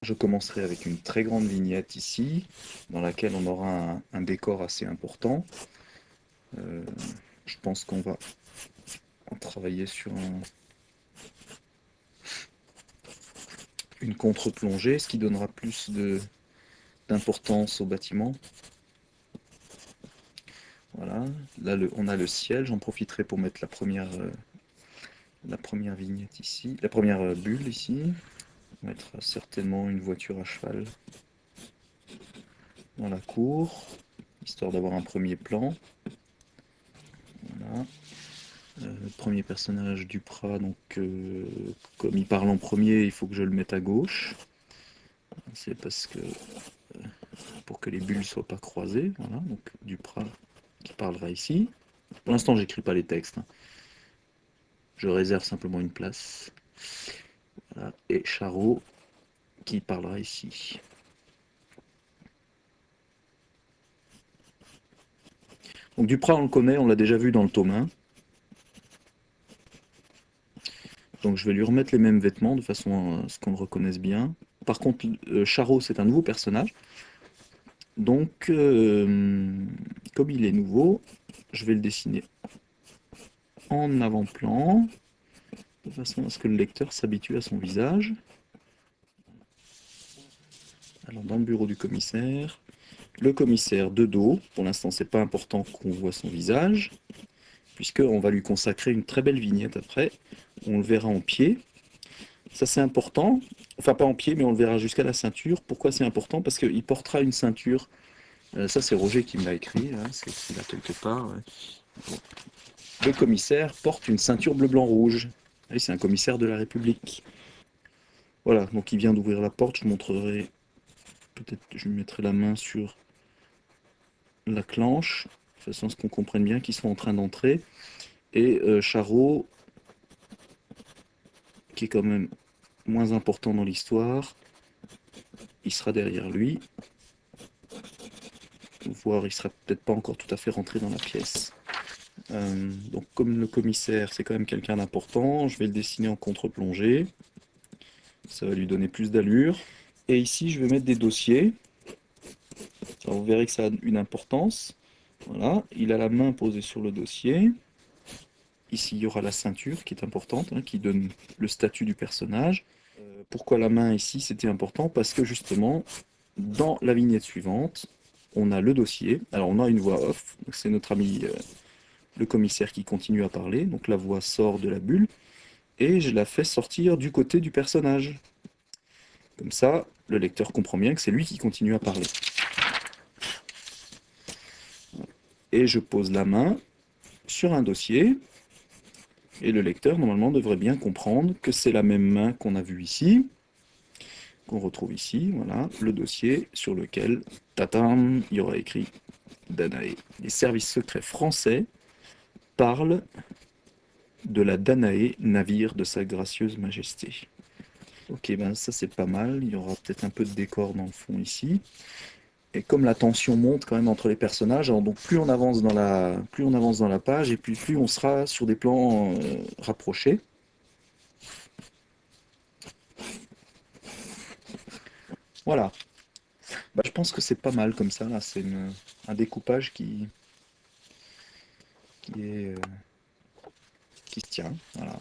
Je commencerai avec une très grande vignette ici, dans laquelle on aura un décor assez important. Euh, je pense qu'on va travailler sur une contre-plongée, ce qui donnera plus d'importance au bâtiment. Voilà, là on a le ciel, j'en profiterai pour mettre la première vignette ici, la première bulle ici. On mettra certainement une voiture à cheval dans la cour, histoire d'avoir un premier plan. Voilà. Le premier personnage Duprat, donc comme il parle en premier, il faut que je le mette à gauche. C'est parce que pour que les bulles soient pas croisées. Voilà, donc Duprat qui parlera ici. Pour l'instant, j'écris pas les textes, hein. Je réserve simplement une place. Voilà. Et Charot qui parlera ici. Donc Duprat, on le connaît, on l'a déjà vu dans le tome 1. Donc je vais lui remettre les mêmes vêtements de façon à ce qu'on le reconnaisse bien. Par contre, Charot, c'est un nouveau personnage. Donc, comme il est nouveau, je vais le dessiner en avant-plan, de façon à ce que le lecteur s'habitue à son visage. Alors, dans le bureau du commissaire, le commissaire de dos, pour l'instant, c'est pas important qu'on voit son visage, puisqu'on va lui consacrer une très belle vignette après. On le verra en pied. Ça, c'est important. Enfin, pas en pied, mais on le verra jusqu'à la ceinture. Pourquoi c'est important? Parce qu'il portera une ceinture. Ça, c'est Roger qui me l'a écrit, hein, c'est écrit là quelque part. Ouais. Bon. Le commissaire porte une ceinture bleu-blanc-rouge. Et c'est un commissaire de la République. Voilà, donc il vient d'ouvrir la porte, je montrerai, peut-être je lui mettrai la main sur la clenche, de façon à ce qu'on comprenne bien qu'ils sont en train d'entrer. Et Charot, qui est quand même moins important dans l'histoire, il sera derrière lui, voire il sera peut-être pas encore tout à fait rentré dans la pièce. Donc comme le commissaire c'est quand même quelqu'un d'important, je vais le dessiner en contre-plongée, ça va lui donner plus d'allure. Et ici je vais mettre des dossiers. Alors, vous verrez que ça a une importance. Voilà, il a la main posée sur le dossier. Ici, il y aura la ceinture qui est importante, hein, qui donne le statut du personnage. Pourquoi la main ici, c'était important? Parce que justement, dans la vignette suivante, on a le dossier. Alors, on a une voix off. C'est notre ami le commissaire qui continue à parler. Donc, la voix sort de la bulle. Et je la fais sortir du côté du personnage. Comme ça, le lecteur comprend bien que c'est lui qui continue à parler. Et je pose la main sur un dossier. Et le lecteur, normalement, devrait bien comprendre que c'est la même main qu'on a vue ici, qu'on retrouve ici, voilà, le dossier sur lequel, tatam, il y aura écrit Danaé. Les services secrets français parlent de la Danaé, navire de sa gracieuse majesté. Ok, ben ça c'est pas mal, il y aura peut-être un peu de décor dans le fond ici. Et comme la tension monte quand même entre les personnages, alors donc plus on avance dans la page, et puis plus on sera sur des plans rapprochés. Voilà. Bah, je pense que c'est pas mal comme ça, là. C'est un découpage qui est, qui se tient. Voilà.